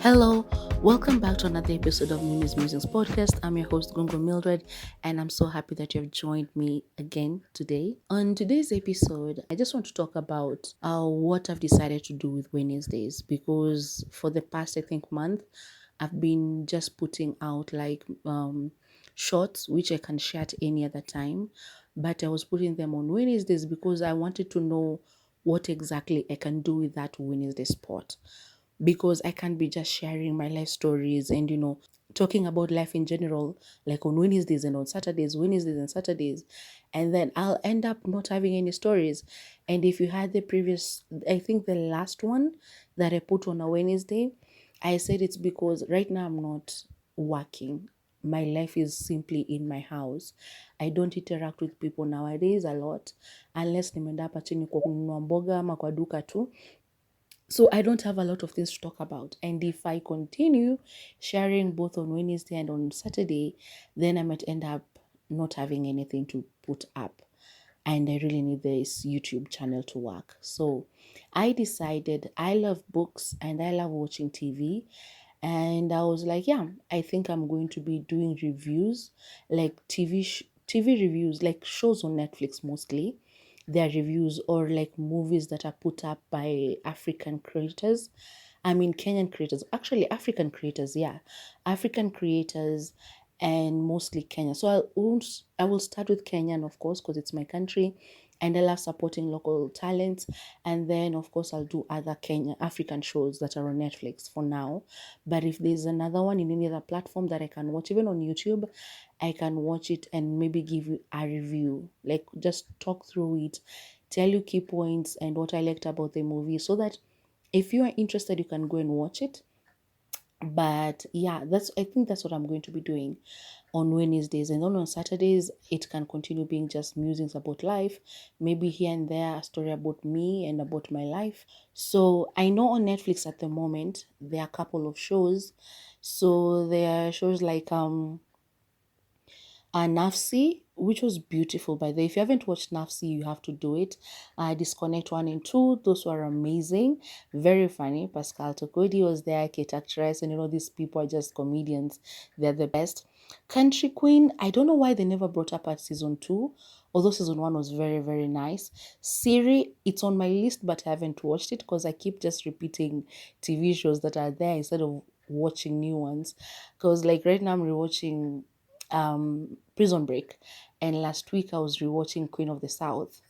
Hello, welcome back to another episode of Musings podcast. I'm your host Gungo Mildred, and I'm so happy that you have joined me again today. On today's episode, I just want to talk about what I've decided to do with Wednesdays because for the past month, I've been just putting out shorts which I can share at any other time, but I was putting them on Wednesdays because I wanted to know what exactly I can do with that Wednesday spot because I can't be just sharing my life stories and, talking about life in general, like on Wednesdays and on Saturdays, Wednesdays and Saturdays. And then I'll end up not having any stories. And if you had the previous, I think the last one that I put on a Wednesday, I said it's because right now I'm not working. My life is simply in my house. I don't interact with people nowadays a lot unless nimeenda hapa chini kwa kununua mboga ama kwa duka tu. So I don't have a lot of things to talk about. And if I continue sharing both on Wednesday and on Saturday, then I might end up not having anything to put up. And I really need this YouTube channel to work. So I decided I love books and I love watching TV. And I was like, yeah, I think I'm going to be doing reviews, like TV reviews, like shows on Netflix mostly. Their reviews or like movies that are put up by African creators. I mean, Kenyan creators, actually African creators, yeah. African creators and mostly Kenya. So I will start with Kenyan, of course, because it's my country and I love supporting local talents. And then, of course, I'll do other Kenya African shows that are on Netflix for now. But if there's another one in any other platform that I can watch, even on YouTube, I can watch it and maybe give you a review, like just talk through it, tell you key points and what I liked about the movie so that if you are interested, you can go and watch it. But yeah, I think that's what I'm going to be doing on Wednesdays. And then on Saturdays, it can continue being just musings about life, maybe here and there a story about me and about my life. So I know on Netflix at the moment there are a couple of shows. So there are shows like Nafsi, which was beautiful by the way. If you haven't watched Nafsi, you have to do it. Disconnect 1 and 2, those were amazing, very funny. Pascal Tokodi was there, Kate actress, and these people are just comedians. They're the best. Country Queen, I don't know why they never brought up at season 2, although season 1 was very, very nice. Siri, it's on my list, but I haven't watched it because I keep just repeating TV shows that are there instead of watching new ones. Because like right now I'm rewatching Prison Break, and last week I was rewatching Queen of the South.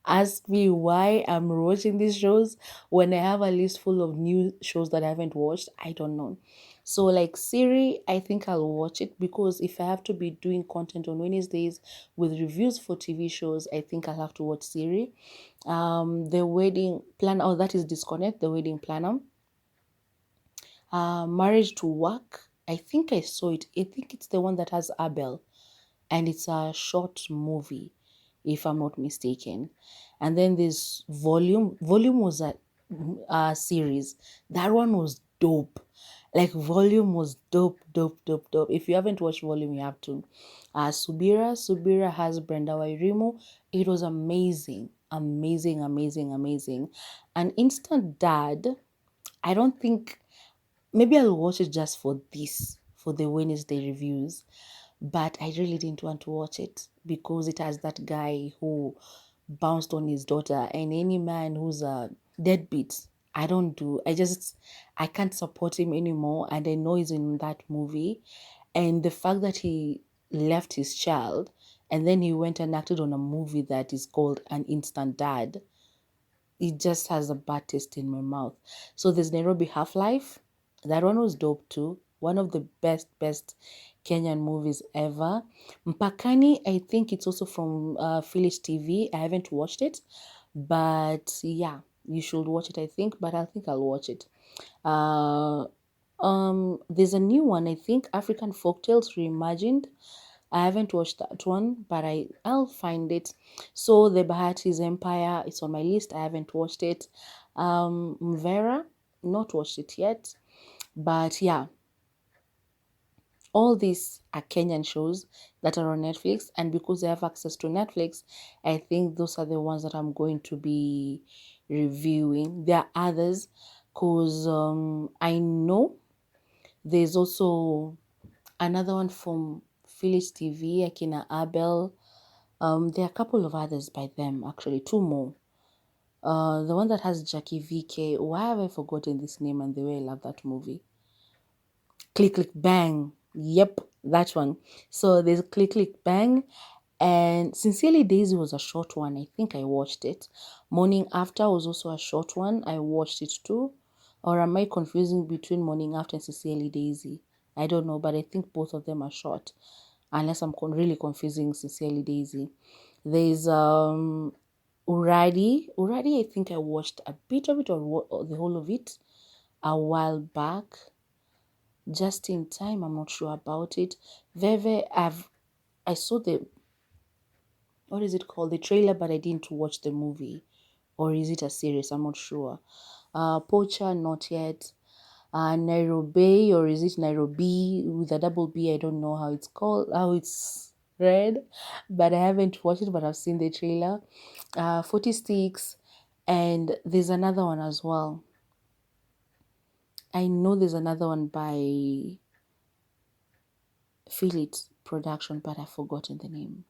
Ask me why I'm rewatching these shows when I have a list full of new shows that I haven't watched. I don't know. So like Siri, I think I'll watch it because if I have to be doing content on Wednesdays with reviews for TV shows, I think I'll have to watch Siri. The Wedding Planner, oh, that is Disconnect, The Wedding Planner. Marriage to Work, I think I saw it. I think it's the one that has Abel, and it's a short movie, if I'm not mistaken. And then there's Volume. Volume was a series. That one was dope. Like Volume was dope, dope, dope, dope. If you haven't watched Volume, you have to. Subira has Brenda Wairimu. It was amazing, amazing, amazing, amazing. An Instant Dad. I don't think maybe I'll watch it just for the Wednesday reviews. But I really didn't want to watch it because it has that guy who bounced on his daughter, and any man who's a deadbeat, I can't support him anymore. And I know he's in that movie. And the fact that he left his child and then he went and acted on a movie that is called An Instant Dad, it just has a bad taste in my mouth. So there's Nairobi Half-Life. That one was dope too. One of the best Kenyan movies ever. Mpakani, I think it's also from Philish TV. I haven't watched it, but yeah, you should watch it, I think, but I think I'll watch it. There's a new one, I think, African Folktales Reimagined. I haven't watched that one, but I'll find it. So the Bahati's Empire, it's on my list. I haven't watched it. Mvera, not watched it yet. But yeah, all these are Kenyan shows that are on Netflix, and because I have access to Netflix, I think those are the ones that I'm going to be reviewing. There are others, because I know there's also another one from Phyllis TV, Akina Abel. There are a couple of others by them, actually, two more. The one that has Jackie VK. Why have I forgotten this name and the way I love that movie? Click Click Bang. Yep, that one. So there's Click Click Bang, and Sincerely Daisy was a short one. I think I watched it. Morning After was also a short one. I watched it too. Or am I confusing between Morning After and Sincerely Daisy? I don't know, but I think both of them are short. Unless I'm really confusing Sincerely Daisy. There's Uradi. Uradi, I think I watched a bit of it or the whole of it a while back. Just in Time, I'm not sure about it. Veve, I saw the, what is it called? The trailer, but I didn't watch the movie. Or is it a series? I'm not sure. Pocha, not yet. Nairobi, or is it Nairobi with a double B? I don't know how it's called, how it's read, but I haven't watched it, but I've seen the trailer. 40 Sticks, and there's another one as well. I know there's another one by Feel It Production, but I've forgotten the name.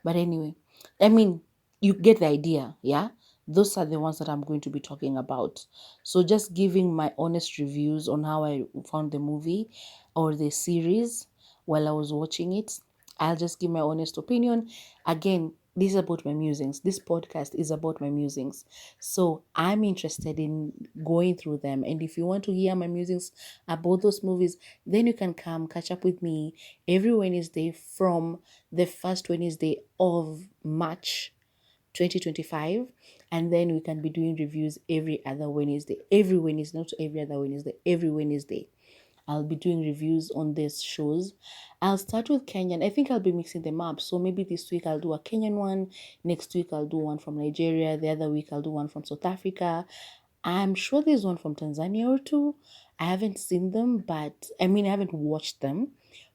But anyway, I mean, you get the idea, yeah? Those are the ones that I'm going to be talking about. So just giving my honest reviews on how I found the movie or the series while I was watching it. I'll just give my honest opinion. Again, this is about my musings. This podcast is about my musings. So I'm interested in going through them. And if you want to hear my musings about those movies, then you can come catch up with me every Wednesday from the first Wednesday of March 2025, and then we can be doing reviews every other Wednesday, not every other Wednesday, every Wednesday. I'll be doing reviews on these shows. I'll start with Kenyan. I think I'll be mixing them up. So maybe this week I'll do a Kenyan one. Next week I'll do one from Nigeria. The other week I'll do one from South Africa. I'm sure there's one from Tanzania or two. I haven't seen them, but I mean, I haven't watched them,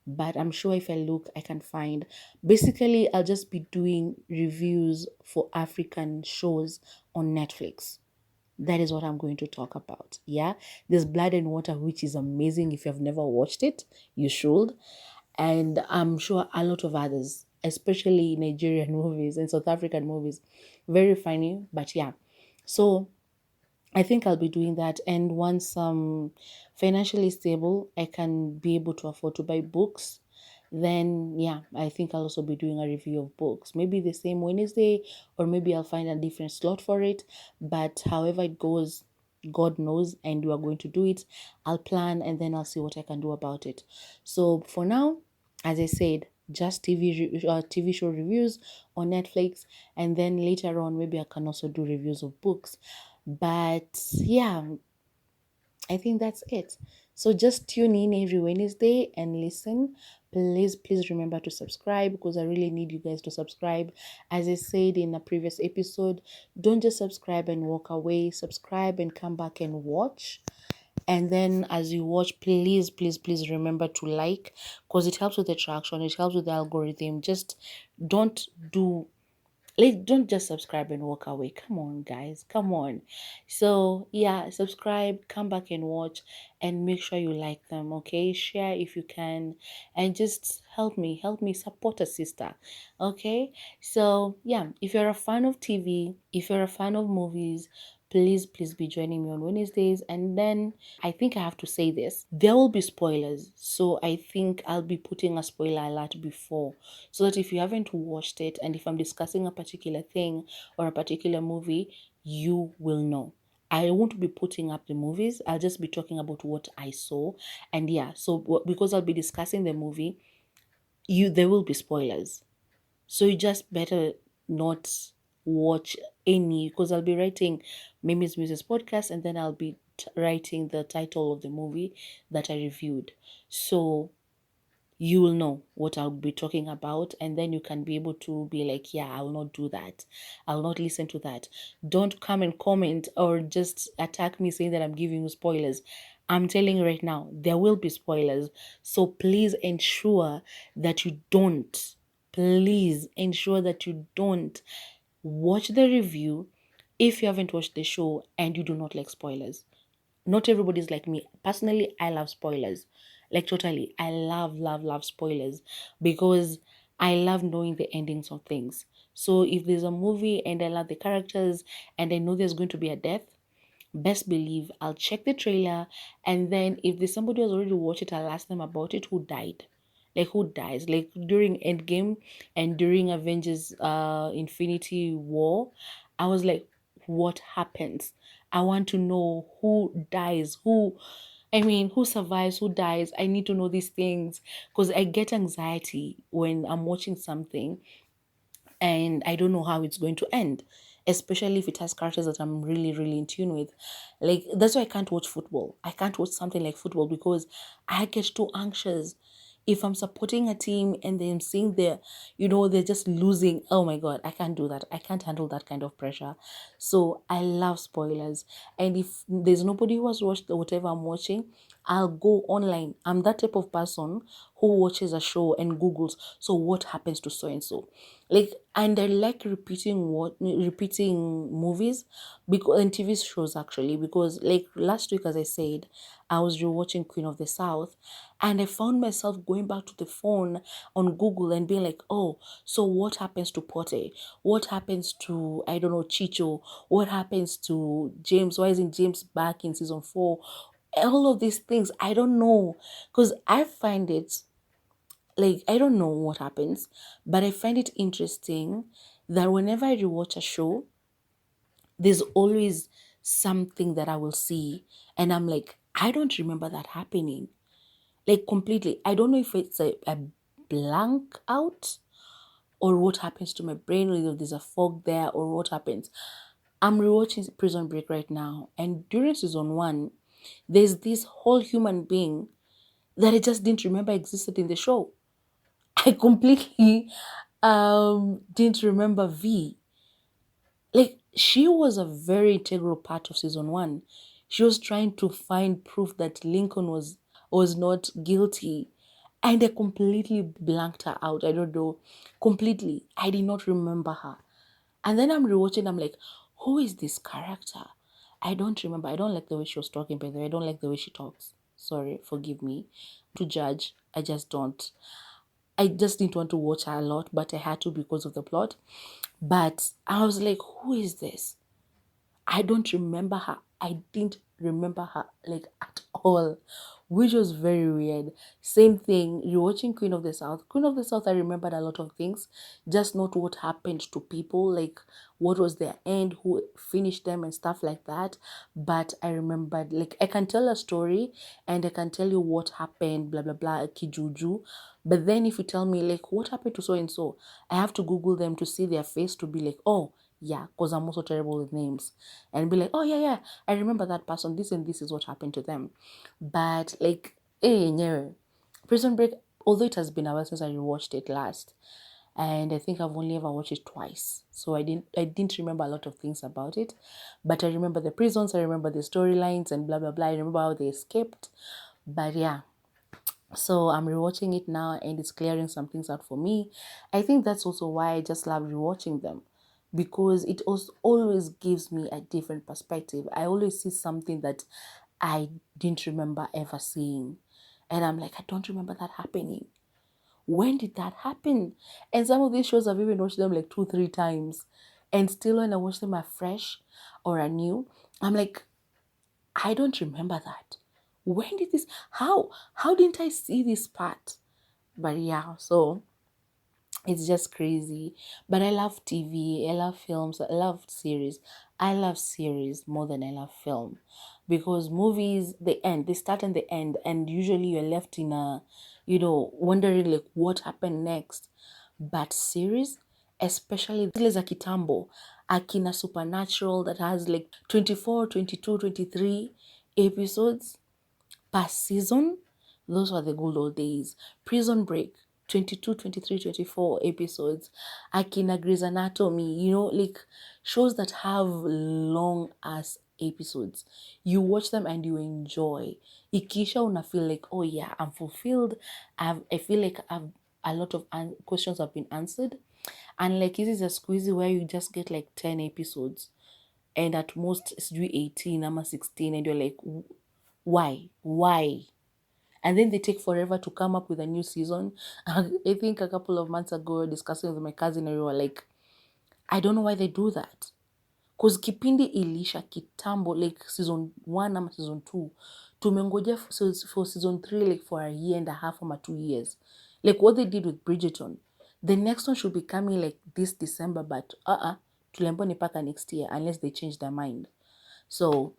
but I'm sure if I look, I can find. Basically, I'll just be doing reviews for African shows on Netflix. That is what I'm going to talk about. Yeah, there's Blood and Water, which is amazing. If you have never watched it, you should. And I'm sure a lot of others, especially Nigerian movies and South African movies. Very funny, but yeah. So I think I'll be doing that. And once I'm financially stable, I can be able to afford to buy books. Then, yeah, I think I'll also be doing a review of books. Maybe the same Wednesday, or maybe I'll find a different slot for it. But however it goes, God knows, and we are going to do it. I'll plan and then I'll see what I can do about it. So for now, as I said, just TV show reviews on Netflix, and then later on maybe I can also do reviews of books. But yeah, I think that's it. So just tune in every Wednesday and listen. Please remember to subscribe, because I really need you guys to subscribe. As I said in a previous episode, don't just subscribe and walk away. Subscribe and come back and watch. And then as you watch, please remember to like, because it helps with the traction, it helps with the algorithm. Just don't do don't just subscribe and walk away. Come on, guys, come on. So yeah, subscribe, come back and watch, and make sure you like them. Okay, share if you can, and just help me support a sister. Okay, so yeah, if you're a fan of TV, if you're a fan of movies, please be joining me on Wednesdays. And then I think I have to say this, there will be spoilers, so I think I'll be putting a spoiler alert before, so that if you haven't watched it and if I'm discussing a particular thing or a particular movie, you will know. I won't be putting up the movies, I'll just be talking about what I saw. And yeah, so because I'll be discussing the movie, there will be spoilers, so you just better not watch any, because I'll be writing Mimi's Music podcast, and then I'll be writing the title of the movie that I reviewed. So you will know what I'll be talking about, and then you can be able to be like, yeah, I will not do that. I'll not listen to that. Don't come and comment or just attack me saying that I'm giving you spoilers. I'm telling you right now, there will be spoilers. So please ensure that you don't. Please ensure that you don't watch the review if you haven't watched the show and you do not like spoilers. not everybody's like me. Personally, I love spoilers. Like totally. I love spoilers because I love knowing the endings of things. So if there's a movie and I love the characters and I know there's going to be a death, best believe I'll check the trailer, and then if there's somebody who's already watched it, I'll ask them about it, who died. Like who dies. Like during Endgame and during Avengers Infinity War, I was like, what happens? I want to know who dies, who survives, who dies. I need to know these things because I get anxiety when I'm watching something and I don't know how it's going to end, especially if it has characters that I'm really in tune with. Like, that's why I can't watch football. I can't watch something like football because I get too anxious. If I'm supporting a team and then seeing they're just losing, oh my God, I can't do that. I can't handle that kind of pressure. So I love spoilers. And if there's nobody who has watched whatever I'm watching, I'll go online. I'm that type of person who watches a show and Googles, so what happens to so and so? Like, and I like repeating movies because and TV shows actually, because like last week, as I said, I was rewatching Queen of the South and I found myself going back to the phone on Google and being like, oh, so what happens to Pote? What happens to, I don't know, Chicho? What happens to James? Why isn't James back in season 4? All of these things, I don't know. Because I find it, like, I don't know what happens, but I find it interesting that whenever I rewatch a show, there's always something that I will see. And I'm like, I don't remember that happening. Like, completely. I don't know if it's a blank out or what happens to my brain, or if there's a fog there, or what happens. I'm rewatching Prison Break right now. And during season 1, there's this whole human being that I just didn't remember existed in the show. I completely didn't remember V. Like, she was a very integral part of season 1. She was trying to find proof that Lincoln was not guilty. And I completely blanked her out. I don't know. Completely. I did not remember her. And then I'm rewatching, I'm like, who is this character? I don't remember. I don't like the way she was talking, by the way. I don't like the way she talks. Sorry, forgive me. To judge, I just don't. I just didn't want to watch her a lot, but I had to because of the plot. But I was like, who is this? I don't remember her. I didn't remember her like at all, which was very weird. Same thing, you're watching Queen of the South. Queen of the South, I remembered a lot of things, just not what happened to people, like what was their end, who finished them, and stuff like that. But I remembered, like, I can tell a story and I can tell you what happened, blah blah blah, kijuju. But then if you tell me like what happened to so and so, I have to Google them to see their face to be like, oh yeah, because I'm also terrible with names, and be like, oh yeah, I remember that person. This and this is what happened to them. But like, no, Prison Break. Although it has been a while since I rewatched it last, and I think I've only ever watched it twice, so I didn't remember a lot of things about it, but I remember the prisons, I remember the storylines, and blah blah blah. I remember how they escaped, but yeah. So I'm rewatching it now and it's clearing some things out for me. I think that's also why I just love rewatching them, because it also always gives me a different perspective. I always see something that I didn't remember ever seeing. And I'm like, I don't remember that happening. When did that happen? And some of these shows I've even watched them like 2, 3 times. And still when I watch them afresh or anew, I'm like, I don't remember that. When did this, how didn't I see this part? But yeah, so it's just crazy. But I love TV, I love films, I love series. I love series more than I love film, because movies, they start and they end, and usually you're left in wondering like what happened next. But series, especially zile za kitambo, akina Supernatural, that has like 24, 22, 23 episodes per season. Those were the good old days. Prison Break, 22, 23, 24 episodes. Akina Grey's Anatomy, like shows that have long ass episodes. You watch them and you enjoy. Ikisha una feel like, oh yeah, I'm fulfilled. I feel like a lot of questions have been answered. And like, this is a squeezy where you just get like 10 episodes. and at most it's due 18, I'm 16, and you're like, why? And then they take forever to come up with a new season. I think a couple of months ago, we were discussing with my cousin, and we were like, I don't know why they do that. Because kipindi ilisha kitambo, like season 1 ama season 2, tumengoja for season 3 like for a year and a half or 2 years. Like what they did with Bridgerton. The next one should be coming like this December, but tuliambiwa ni paka next year unless they change their mind. So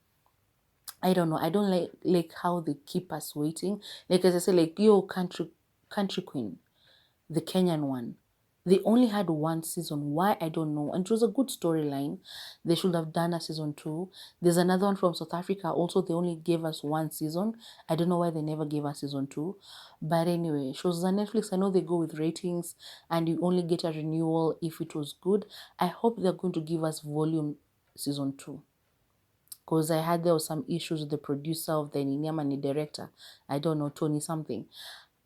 I don't know. I don't like how they keep us waiting. Like as I said, like country queen, the Kenyan one. They only had one season. Why? I don't know. And it was a good storyline. They should have done a season 2. There's another one from South Africa. Also, they only gave us one season. I don't know why they never gave us season 2. But anyway, shows on Netflix, I know they go with ratings and you only get a renewal if it was good. I hope they're going to give us volume season 2. Because I heard there was some issues with the producer of the Ninyamani director. I don't know, Tony something.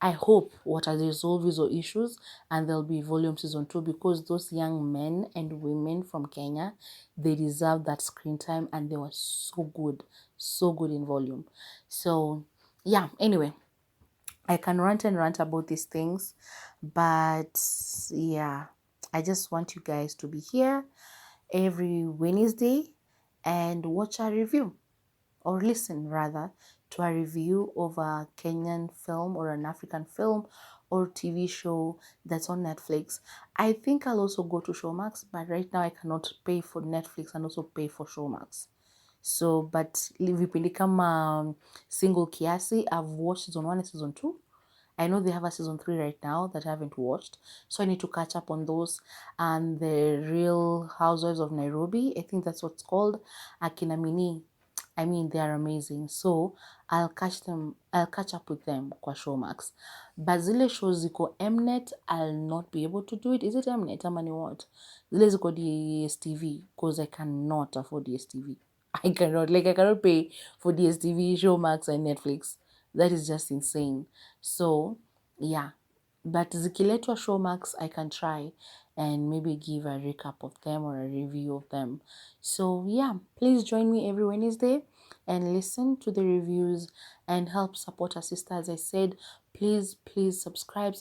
I hope what are resolve these issues and there'll be volume season 2, because those young men and women from Kenya, they deserve that screen time and they were so good in volume. So yeah, anyway, I can rant and rant about these things, but yeah, I just want you guys to be here every Wednesday and watch a review, or listen rather, to a review of a Kenyan film or an African film or TV show that's on Netflix. I think I'll also go to Showmax, but right now I cannot pay for Netflix and also pay for Showmax. So, but vipindi kama Single Kiasi, I've watched season 1 and season 2. I know they have a season 3 right now that I haven't watched, so I need to catch up on those. And the Real Housewives of Nairobi, I think that's what's called, Akina Mini. I mean, they are amazing. So I'll catch up with them kwa Showmax. But zile shows ziko Mnet, I'll not be able to do it. Is it Mnet? Ama ni what? Zile ziko DSTV, because I cannot afford DSTV. I cannot pay for DSTV, Showmax, and Netflix. That is just insane. So yeah, but zikiletwa Showmax, I can try and maybe give a recap of them or a review of them. So yeah, please join me every Wednesday and listen to the reviews and help support our sister. As I said, please subscribe.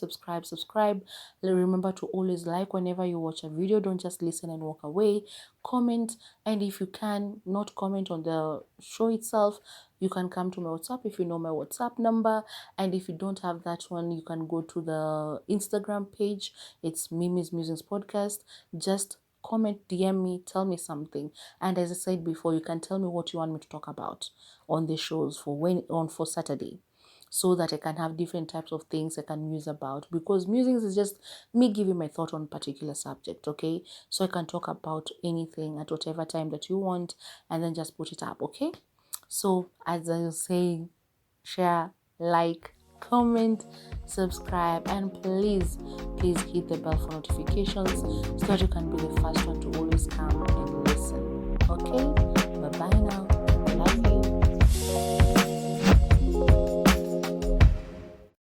Remember to always like whenever you watch a video. Don't just listen and walk away. Comment, and if you can not comment on the show itself, you can come to my WhatsApp if you know my WhatsApp number. And if you don't have that one, you can go to the Instagram page. It's Mimi's Musings Podcast. Just comment, DM me, tell me something. And as I said before, you can tell me what you want me to talk about on the shows for Saturday, so that I can have different types of things I can muse about. Because musings is just me giving my thought on a particular subject, okay? So I can talk about anything at whatever time that you want and then just put it up, okay? So as I say, share, like, comment, subscribe, and please hit the bell for notifications so that you can be the first one to always come and listen. Okay? Bye-bye now.